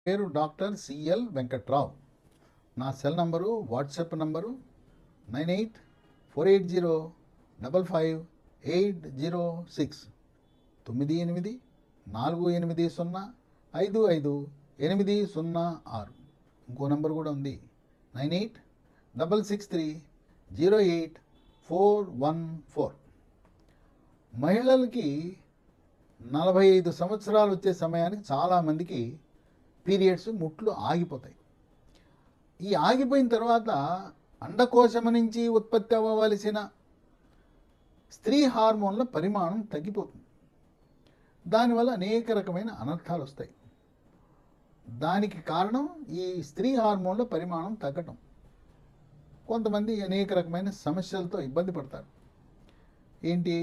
పేరు doctor CL Venkatrao. నా cell number WhatsApp number 9848055806 9848055806. ఇంకో నంబర్ కూడా ఉంది 9866308414. మహిళలకి 45 సంవత్సరాలు వచ్చే సమయానికి చాలామందికి పీరియడ్స్ ముట్లు ఆగిపోతాయి. ఈ ఆగిపోయిన తర్వాత అండకోశం నుంచి ఉత్పత్తి అవ్వవలసిన స్త్రీ హార్మోన్ల పరిమాణం తగ్గిపోతుంది. దానివల్ల అనేక రకమైన అనర్థాలు వస్తాయి. దానికి కారణం ఈ స్త్రీ హార్మోన్ల పరిమాణం తగ్గటం. కొంతమంది అనేక రకమైన సమస్యలతో ఇబ్బంది పడతారు. ఏంటి?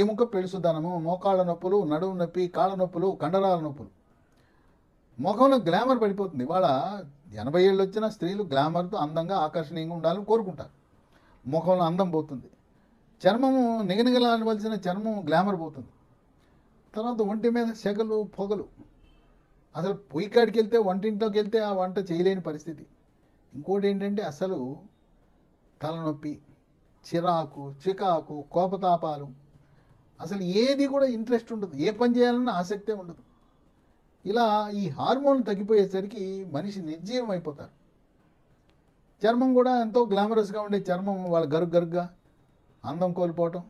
ఎముక పెళుసుదనము, మోకాళ్ళ నొప్పులు, నడుము నొప్పి, కాళ్ళ నొప్పులు, కండరాల నొప్పులు. ముఖంలో గ్లామర్ పడిపోతుంది. ఇవాళ 80 ఏళ్ళు వచ్చిన స్త్రీలు గ్లామర్తో అందంగా ఆకర్షణీయంగా ఉండాలని కోరుకుంటారు. ముఖంలో అందం పోతుంది. చర్మము నిగనిగలాడవలసిన చర్మం గ్లామర్ పోతుంది. తర్వాత ఒంటి మీద సెగలు, పొగలు. అసలు పొయ్యి కాడికి వెళ్తే, వంటింట్లోకి వెళ్తే ఆ వంట చేయలేని పరిస్థితి. ఇంకోటి ఏంటంటే అసలు తలనొప్పి, చిరాకు, చికాకు, కోపతాపాలు. అసలు ఏది కూడా ఇంట్రెస్ట్ ఉండదు. ఏ పని చేయాలన్నా ఆసక్తే ఉండదు. ఇలా ఈ హార్మోన్లు తగ్గిపోయేసరికి మనిషి నిర్జీవం అయిపోతారు. చర్మం కూడా ఎంతో గ్లామరస్గా ఉండే చర్మం వాళ్ళ గరుగ్గా అందం కోల్పోవటం,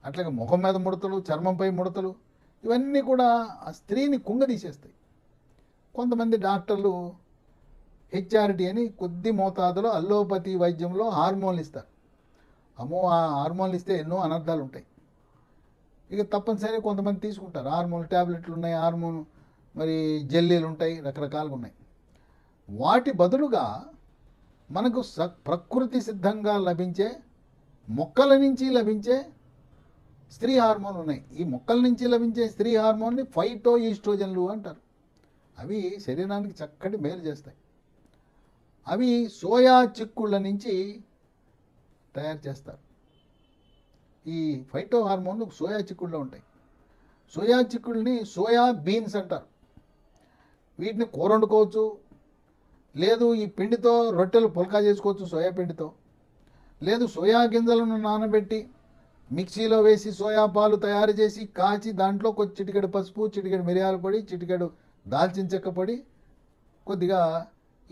అట్లాగే ముఖం మీద ముడతలు, చర్మంపై ముడతలు, ఇవన్నీ కూడా ఆ స్త్రీని కుంగదీసేస్తాయి. కొంతమంది డాక్టర్లు హెచ్ఆర్టీ అని కొద్ది మోతాదులో అల్లోపతి వైద్యంలో హార్మోన్లు ఇస్తారు. అమ్మో, ఆ హార్మోన్లు ఇస్తే ఎన్నో అనర్థాలు ఉంటాయి. ఇక తప్పనిసరిగా కొంతమంది తీసుకుంటారు. హార్మోన్ ట్యాబ్లెట్లు ఉన్నాయి, హార్మోన్ మరి జెల్లీలు ఉంటాయి, రకరకాలుగా ఉన్నాయి. వాటి బదులుగా మనకు ప్రకృతి సిద్ధంగా లభించే, మొక్కల నుంచి లభించే స్త్రీ హార్మోన్లు ఉన్నాయి. ఈ మొక్కల నుంచి లభించే స్త్రీ హార్మోన్ని ఫైటో ఈస్ట్రోజన్లు అంటారు. అవి శరీరానికి చక్కటి మేలు చేస్తాయి. అవి సోయా చిక్కుళ్ళ నుంచి తయారు చేస్తారు. ఈ ఫైటో హార్మోన్లు సోయా చిక్కుళ్ళలో ఉంటాయి. సోయా చిక్కుళ్ళని సోయా బీన్స్ అంటారు. వీటిని కూర వండుకోవచ్చు, లేదు ఈ పిండితో రొట్టెలు పుల్కా చేసుకోవచ్చు సోయా పిండితో, లేదు సోయా గింజలను నానబెట్టి మిక్సీలో వేసి సోయా పాలు తయారు చేసి కాచి దాంట్లో కొంచెం చిటికెడు పసుపు, చిటికెడు మిరియాల పొడి, చిటికెడు దాల్చిన చెక్క పొడి, కొద్దిగా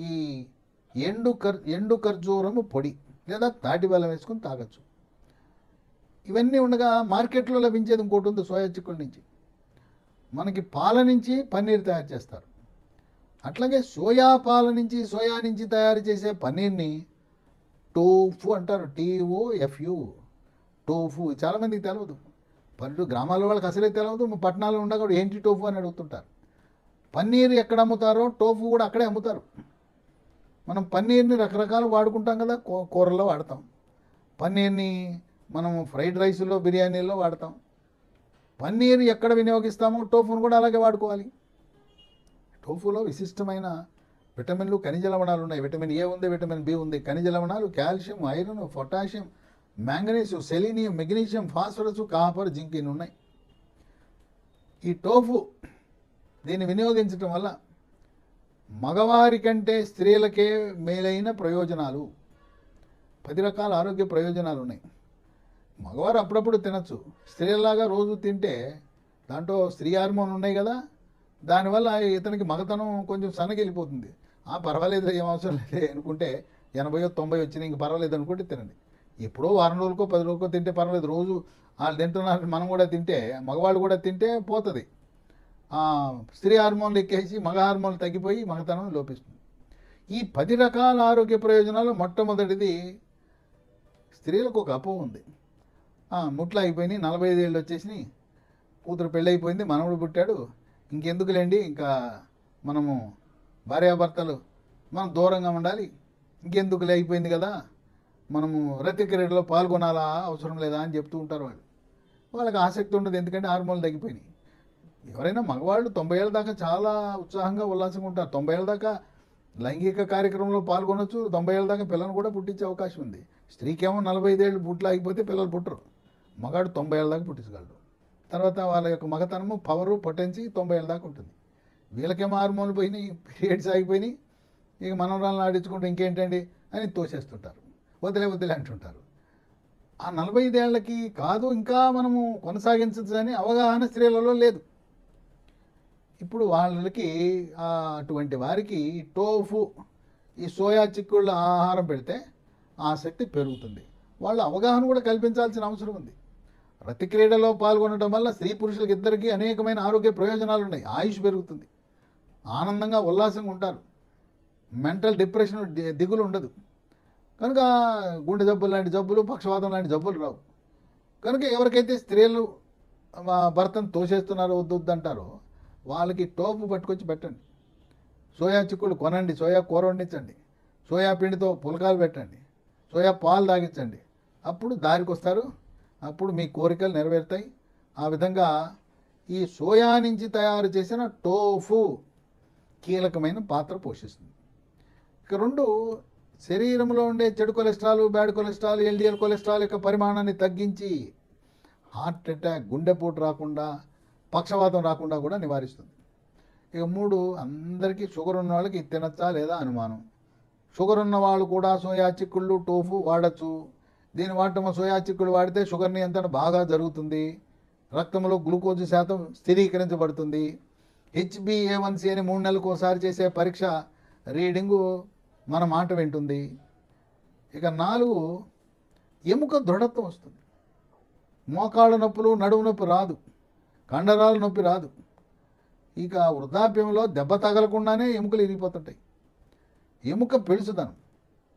ఈ ఎండు ఖర్జూరము పొడి లేదా తాటి బెల్లం వేసుకొని తాగొచ్చు. ఇవన్నీ ఉండగా మార్కెట్లో లభించేది ఇంకోటి ఉంది సోయా చిక్కుల నుంచి. మనకి పాల నుంచి పన్నీర్ తయారు చేస్తారు. అట్లాగే సోయా పాల నుంచి, సోయా నుంచి తయారు చేసే పన్నీర్ని టోఫు అంటారు. TOFU, tofu. చాలామందికి తెలియదు. గ్రామాల వాళ్ళకి అసలే తెలియదు. పట్టణాల్లో ఉండగా ఏంటి టోఫు అని అడుగుతుంటారు. పన్నీర్ ఎక్కడ అమ్ముతారో టోఫు కూడా అక్కడే అమ్ముతారు. మనం పన్నీర్ని రకరకాలు వాడుకుంటాం కదా, కూరల్లో వాడతాం. పన్నీర్ని మనం ఫ్రైడ్ రైస్లో, బిర్యానీలో వాడతాం. పన్నీర్ ఎక్కడ వినియోగిస్తామో టోఫును కూడా అలాగే వాడుకోవాలి. టోఫులో విశిష్టమైన విటమిన్లు, ఖనిజ లవణాలు ఉన్నాయి. విటమిన్ ఏ ఉంది, విటమిన్ బి ఉంది. ఖనిజ లవణాలు calcium, iron, potassium, manganese, selenium, magnesium, phosphorus, copper, zinc ఇన్ని ఉన్నాయి. ఈ టోఫు దీన్ని వినియోగించడం వల్ల మగవారి కంటే స్త్రీలకే మేలైన ప్రయోజనాలు, 10 రకాల ఆరోగ్య ప్రయోజనాలు ఉన్నాయి. మగవారు అప్పుడప్పుడు తినచ్చు. స్త్రీలాగా రోజు తింటే దాంట్లో స్త్రీ హార్మోన్ ఉన్నాయి కదా, దానివల్ల ఇతనికి మగతనం కొంచెం సన్నగిలిపోతుంది. పర్వాలేదు, ఏం అవసరం లేదు అనుకుంటే 80-90 వచ్చినాయి, ఇంక పర్వాలేదు అనుకుంటే తినండి. ఎప్పుడో వారం రోజులకో 10 రోజులకో తింటే పర్వాలేదు. రోజు వాళ్ళు తింటున్నారు, మనం కూడా తింటే, మగవాళ్ళు కూడా తింటే పోతుంది. స్త్రీ హార్మోన్లు ఎక్కేసి మగ హార్మోన్లు తగ్గిపోయి మగతనం లోపిస్తుంది. ఈ 10 రకాల ఆరోగ్య ప్రయోజనాలు మొట్టమొదటిది, స్త్రీలకు ఒక అపోహ ఉంది. ముట్లు అయిపోయినాయి, 45 ఏళ్ళు వచ్చేసినాయి, కూతురు పెళ్ళైపోయింది, మనవడు పుట్టాడు, ఇంకెందుకులేండి, ఇంకా మనము భార్యాభర్తలు మనం దూరంగా ఉండాలి, ఇంకెందుకులే అయిపోయింది కదా, మనము రతి క్రీడలో పాల్గొనాలా, అవసరం లేదా అని చెప్తూ ఉంటారు వాళ్ళు. వాళ్ళకి ఆసక్తి ఉండదు, ఎందుకంటే హార్మోన్లు తగ్గిపోయినాయి. ఎవరైనా మగవాళ్ళు 90 ఏళ్ళ దాకా చాలా ఉత్సాహంగా ఉల్లాసంగా ఉంటారు. 90 ఏళ్ళ దాకా లైంగిక కార్యక్రమంలో పాల్గొనొచ్చు. 90 ఏళ్ళ దాకా పిల్లలు కూడా పుట్టించే అవకాశం ఉంది. స్త్రీకేమో 45 ఏళ్ళు బుట్లు ఆగిపోతే పిల్లలు పుట్టరు. మగాడు 90 ఏళ్ళ దాకా పుట్టించగలడు. తర్వాత వాళ్ళ యొక్క మగతనము, పవరు, పొటెన్సీ 90 ఏళ్ళ దాకా ఉంటుంది. వీళ్ళకేమో హార్మోన్లు పోయినాయి, పీరియడ్స్ ఆగిపోయినాయి, ఇక మనవరాలను ఆడించుకుంటూ ఇంకేంటండి అని తోసేస్తుంటారు, వదిలే వదిలే అంటుంటారు. ఆ 45 ఏళ్ళకి కాదు ఇంకా మనము కొనసాగించని అవగాహన స్త్రీలలో లేదు. ఇప్పుడు వాళ్ళకి అటువంటి వారికి టోఫు, ఈ సోయా చిక్కుళ్ళ ఆహారం పెడితే ఆసక్తి పెరుగుతుంది. వాళ్ళ అవగాహన కూడా కల్పించాల్సిన అవసరం ఉంది. రతి క్రీడలో పాల్గొనడం వల్ల స్త్రీ పురుషులకు ఇద్దరికీ అనేకమైన ఆరోగ్య ప్రయోజనాలు ఉన్నాయి. ఆయుష్ పెరుగుతుంది, ఆనందంగా ఉల్లాసంగా ఉంటారు, మెంటల్ డిప్రెషన్ దిగులు ఉండదు. కనుక గుండె జబ్బులు లాంటి జబ్బులు, పక్షవాతం లాంటి జబ్బులు రావు. కనుక ఎవరికైతే స్త్రీలు భర్తను తోసేస్తున్నారో వద్దు అంటారో వాళ్ళకి టోపు పట్టుకొచ్చి పెట్టండి. సోయా చిక్కుళ్ళు కొనండి, సోయా కూర వండించండి, సోయా పిండితో పులకాలు పెట్టండి, సోయా పాలు తాగించండి. అప్పుడు దారికి వస్తారు, అప్పుడు మీ కోరికలు నెరవేరుతాయి. ఆ విధంగా ఈ సోయా నుంచి తయారు చేసిన టోఫు కీలకమైన పాత్ర పోషిస్తుంది. ఇక 2, శరీరంలో ఉండే చెడు cholesterol, bad cholesterol, LDL cholesterol యొక్క పరిమాణాన్ని తగ్గించి హార్ట్ అటాక్, గుండెపోటు రాకుండా, పక్షవాతం రాకుండా కూడా నివారిస్తుంది. ఇక 3, అందరికీ షుగర్ ఉన్న వాళ్ళకి ఇది తినచ్చా లేదా అనుమానం. షుగర్ ఉన్న వాళ్ళు కూడా సోయా చిక్కుళ్ళు, టోఫు వాడచ్చు. దీన్ని వాడటం, సోయా చిక్కుళ్ళు వాడితే షుగర్ నియంత్రణ బాగా జరుగుతుంది, రక్తంలో గ్లూకోజ్ శాతం స్థిరీకరించబడుతుంది. HbA1c అని 3 నెలలకు ఒకసారి చేసే పరీక్ష రీడింగు మన మాట వింటుంది. ఇక 4, ఎముక దృఢత్వం వస్తుంది. మోకాళ్ళ నొప్పులు, నడుము నొప్పి రాదు, కండరాల నొప్పి రాదు. ఇక వృద్ధాప్యంలో దెబ్బ తగలకుండానే ఎముకలు ఇరిగిపోతుంటాయి. ఎముక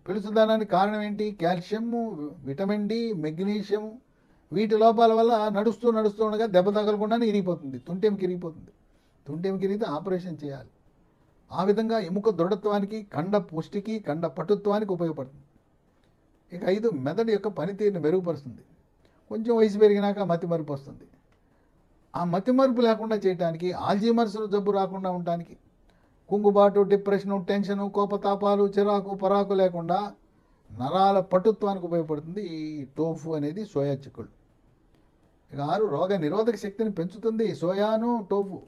పెళుసుదనానికి కారణం ఏంటి? కాల్షియం, విటమిన్ డి, మెగ్నీషియం, వీటి లోపాల వల్ల నడుస్తూ ఉండగా దెబ్బ తగలకుండానే ఇరిగిపోతుంది, తుంటెముక ఇరిగిపోతుంది. తుంటెముక ఇరిగితే ఆపరేషన్ చేయాలి. ఆ విధంగా ఎముక దృఢత్వానికి, కండ పుష్టికి, కండ పటుత్వానికి ఉపయోగపడుతుంది. ఇక 5, మెదడు యొక్క పనితీరుని మెరుగుపరుస్తుంది. కొంచెం వయసు పెరిగినాక మతిమరుపు వస్తుంది. ఆ మతిమరుపు లేకుండా చేయడానికి, ఆల్జీమర్స్ జబ్బు రాకుండా ఉండటానికి, కుంగుబాటు, డిప్రెషను, టెన్షను, కోపతాపాలు, చిరాకు, పరాకు లేకుండా నరాల పటుత్వానికి ఉపయోగపడుతుంది ఈ టోఫు అనేది, సోయా చిక్కుళ్ళు. ఇక 6, రోగ నిరోధక శక్తిని పెంచుతుంది సోయాను, టోఫు.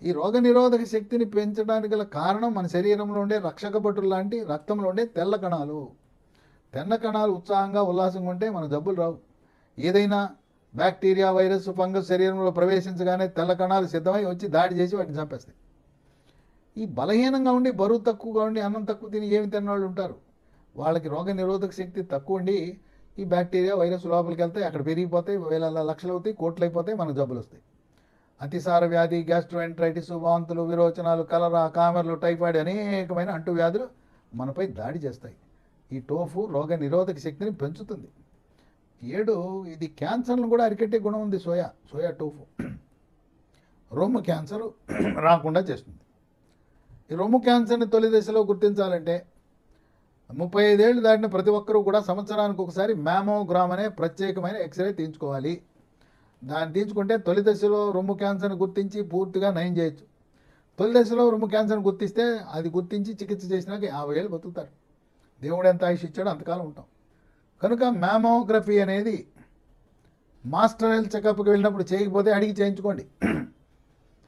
ఈ రోగ నిరోధక శక్తిని పెంచడానికి గల కారణం మన శరీరంలో ఉండే రక్షక భటులు లాంటి రక్తంలో ఉండే తెల్ల కణాలు. తెల్ల కణాలు ఉత్సాహంగా, ఉల్లాసంగా ఉంటే మన జబ్బులు రావు. ఏదైనా బ్యాక్టీరియా, వైరస్, ఫంగస్ శరీరంలో ప్రవేశించగానే తెల్ల కణాలు సిద్ధమై వచ్చి దాడి చేసి వాటిని చంపేస్తాయి. ఈ బలహీనంగా ఉండి, బరువు తక్కువగా ఉండి, అన్నం తక్కువ తిని ఏమి తిన్నవాళ్ళు ఉంటారు, వాళ్ళకి రోగ నిరోధక శక్తి తక్కువ ఉండి ఈ బ్యాక్టీరియా, వైరస్ లోపలికి వెళ్తాయి, అక్కడ పెరిగిపోతాయి, వేల లక్షలు అవుతాయి, కోట్లు అయిపోతాయి, మనకు జబ్బులు వస్తాయి. అతిసార వ్యాధి, గ్యాస్ట్రోఎంట్రైటిస్, వాంతులు, విరోచనాలు, కలరా, కామెర్లు, టైఫాయిడ్ అనేకమైన అంటువ్యాధులు మనపై దాడి చేస్తాయి. ఈ టోఫు రోగ నిరోధక శక్తిని పెంచుతుంది. 7, ఇది క్యాన్సర్ను కూడా అరికట్టే గుణం ఉంది సోయా టోఫు. రొమ్ము క్యాన్సర్ రాకుండా చేస్తుంది. ఈ రొమ్ము క్యాన్సర్ని తొలి దశలో గుర్తించాలంటే 35 ఏళ్ళు దాటిన ప్రతి ఒక్కరూ కూడా సంవత్సరానికి ఒకసారి మ్యామోగ్రామ్ అనే ప్రత్యేకమైన ఎక్స్రే తీయించుకోవాలి. దాన్ని తీయించుకుంటే తొలి దశలో రొమ్ము క్యాన్సర్ని గుర్తించి పూర్తిగా నయం చేయొచ్చు. తొలి దశలో రొమ్ము క్యాన్సర్ని గుర్తిస్తే అది గుర్తించి చికిత్స చేసినాక 50 ఏళ్ళు బతుకుతారు. దేవుడు ఎంత ఆయుష్ ఇచ్చాడో అంతకాలం ఉంటాం. కనుక మ్యామోగ్రఫీ అనేది మాస్టర్ హెల్త్ చెకప్కి వెళ్ళినప్పుడు చేయకపోతే అడిగి చేయించుకోండి.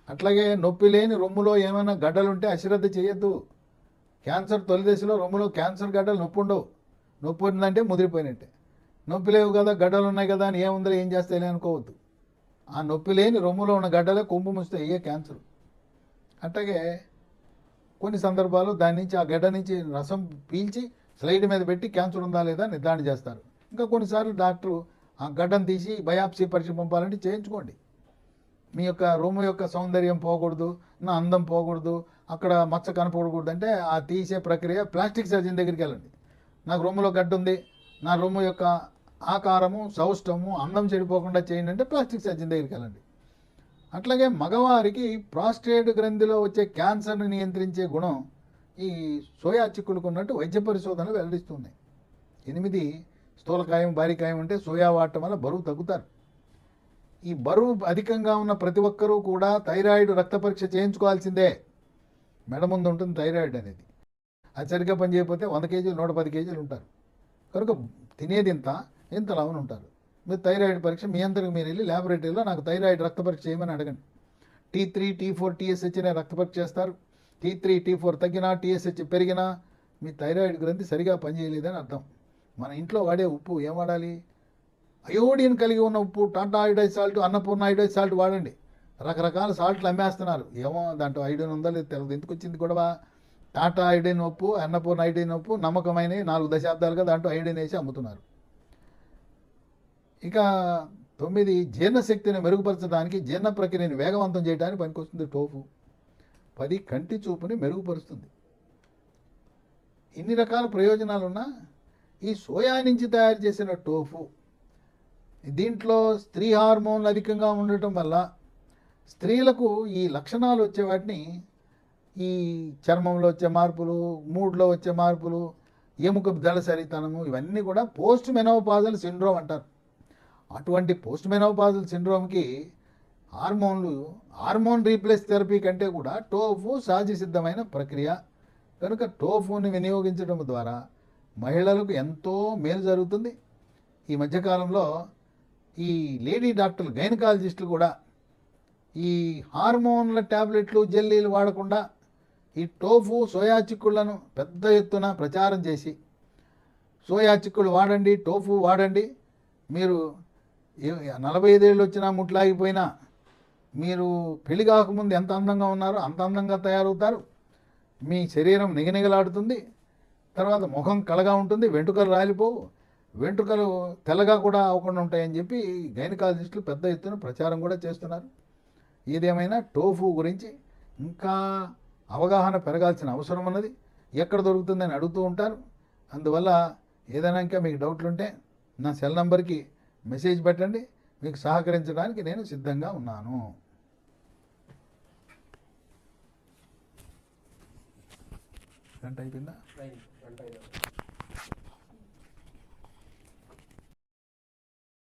అట్లాగే నొప్పి లేని రొమ్ములో ఏమైనా గడ్డలుంటే అశ్రద్ధ చేయొద్దు. క్యాన్సర్ తొలి దశలో రొమ్ములో క్యాన్సర్ గడ్డలు నొప్పి ఉండవు. నొప్పి ఉందంటే ముదిరిపోయినట్టే. నొప్పి లేవు కదా, గడ్డలు ఉన్నాయి కదా అని ఏముందో ఏం చేస్తాయి అనుకోవద్దు. ఆ నొప్పి లేని రొమ్ములో ఉన్న గడ్డలే కొంపు ముస్తే అయ్యే క్యాన్సర్. అట్లాగే కొన్ని సందర్భాలు దాని నుంచి, ఆ గడ్డ నుంచి రసం పీల్చి స్లైడ్ మీద పెట్టి క్యాన్సర్ ఉందా లేదా నిర్ధారణ చేస్తారు. ఇంకా కొన్నిసార్లు డాక్టరు ఆ గడ్డను తీసి బయాప్సీ పరీక్ష పంపాలంటే చేయించుకోండి. మీ యొక్క రొమ్ము యొక్క సౌందర్యం పోకూడదు, నా అందం పోకూడదు, అక్కడ మచ్చ కనపడకూడదు అంటే ఆ తీసే ప్రక్రియ ప్లాస్టిక్ సర్జన్ దగ్గరికి వెళ్ళండి. నాకు రొమ్ములో గడ్డ ఉంది, నా రొమ్ము యొక్క ఆకారము, సౌష్టము, అందం చెడిపోకుండా చేయండి అంటే ప్లాస్టిక్ సర్జన్ దగ్గరికి వెళ్ళండి. అట్లాగే మగవారికి ప్రాస్టేట్ గ్రంథిలో వచ్చే క్యాన్సర్ని నియంత్రించే గుణం ఈ సోయా చిక్కులకు ఉన్నట్టు వైద్య పరిశోధనలు వెల్లడిస్తున్నాయి. 8, స్థూలకాయం, భారీకాయం అంటే సోయా వాడటం వల్ల బరువు తగ్గుతారు. ఈ బరువు అధికంగా ఉన్న ప్రతి ఒక్కరూ కూడా థైరాయిడ్ రక్త పరీక్ష చేయించుకోవాల్సిందే. మెడ ముందు ఉంటుంది థైరాయిడ్ అనేది. అది సరిగ్గా పనిచేయకపోతే 100 కేజీలు 110 కేజీలు ఉంటారు. కనుక తినేది ఇంత లావున ఉంటారు. మీరు థైరాయిడ్ పరీక్ష మీ అంతకు మీరు వెళ్ళి ల్యాబొరేటరీలో నాకు థైరాయిడ్ రక్త పరీక్ష చేయమని అడగండి. T3 T4 TSH అనే రక్త పరీక్ష చేస్తారు. T3 T4 తగ్గినా TSH పెరిగినా మీ థైరాయిడ్ గ్రంథి సరిగా పనిచేయలేదని అర్థం. మన ఇంట్లో వాడే ఉప్పు ఏం వాడాలి? అయోడిన్ కలిగి ఉన్న ఉప్పు, Tata iodide salt, Annapurna iodide salt వాడండి. రకరకాల సాల్ట్లు అమ్మేస్తున్నారు. ఏమో దాంట్లో ఐడిన్ ఉందో లేదు తెలియదు. ఎందుకు వచ్చింది గొడవ? టాటా ఐడిన్ ఉప్పు, అన్నపూర్ణ ఐడిన్ ఉప్పు నమ్మకమైన 4 దశాబ్దాలుగా దాంట్లో ఐడిన్ వేసి అమ్ముతున్నారు. ఇక 9 జీర్ణశక్తిని మెరుగుపరచడానికి, జీర్ణ ప్రక్రియని వేగవంతం చేయడానికి పనికొస్తుంది టోఫు. 10 కంటి చూపుని మెరుగుపరుస్తుంది. ఇన్ని రకాల ప్రయోజనాలున్నా ఈ సోయా నుంచి తయారు చేసిన టోఫు, దీంట్లో స్త్రీ హార్మోన్లు అధికంగా ఉండటం వల్ల స్త్రీలకు ఈ లక్షణాలు వచ్చే వాటిని, ఈ చర్మంలో వచ్చే మార్పులు, మూడ్లో వచ్చే మార్పులు, ఎముక దళసరితనము, ఇవన్నీ కూడా పోస్ట్ మెనోపాజల్ సిండ్రోమ్ అంటారు. అటువంటి పోస్ట్ మెనోపాజల్ సిండ్రోమ్కి హార్మోన్ రీప్లేస్ థెరపీ కంటే కూడా టోఫు సహజ సిద్ధమైన ప్రక్రియ కనుక టోఫుని వినియోగించడం ద్వారా మహిళలకు ఎంతో మేలు జరుగుతుంది. ఈ మధ్యకాలంలో ఈ లేడీ డాక్టర్లు, గైనకాలజిస్టులు కూడా ఈ హార్మోన్ల ట్యాబ్లెట్లు, జెల్లీలు వాడకుండా ఈ టోఫు, సోయా చిక్కుళ్లను పెద్ద ఎత్తున ప్రచారం చేసి, సోయా చిక్కుళ్ళు వాడండి, టోఫు వాడండి, మీరు 45 ఏళ్ళు వచ్చినా ముట్లాగిపోయినా మీరు పెళ్లి కాకముందు ఎంత అందంగా ఉన్నారో అంత అందంగా తయారవుతారు, మీ శరీరం నిగనిగలాడుతుంది, తర్వాత ముఖం కళగా ఉంటుంది, వెంట్రుకలు రాలిపోవు, వెంట్రుకలు తెల్లగా కూడా అవ్వకుండా ఉంటాయని చెప్పి గైనకాలజిస్టులు పెద్ద ఎత్తున ప్రచారం కూడా చేస్తున్నారు. ఏదేమైనా టోఫు గురించి ఇంకా అవగాహన పెరగాల్సిన అవసరం ఉన్నది. ఎక్కడ దొరుకుతుందని అడుగుతూ ఉంటారు. అందువల్ల ఏదైనా ఇంకా మీకు డౌట్లు ఉంటే నా సెల్ నంబర్కి మెసేజ్ పెట్టండి. మీకు సహకరించడానికి నేను సిద్ధంగా ఉన్నాను. గంట అయిపోయిందా?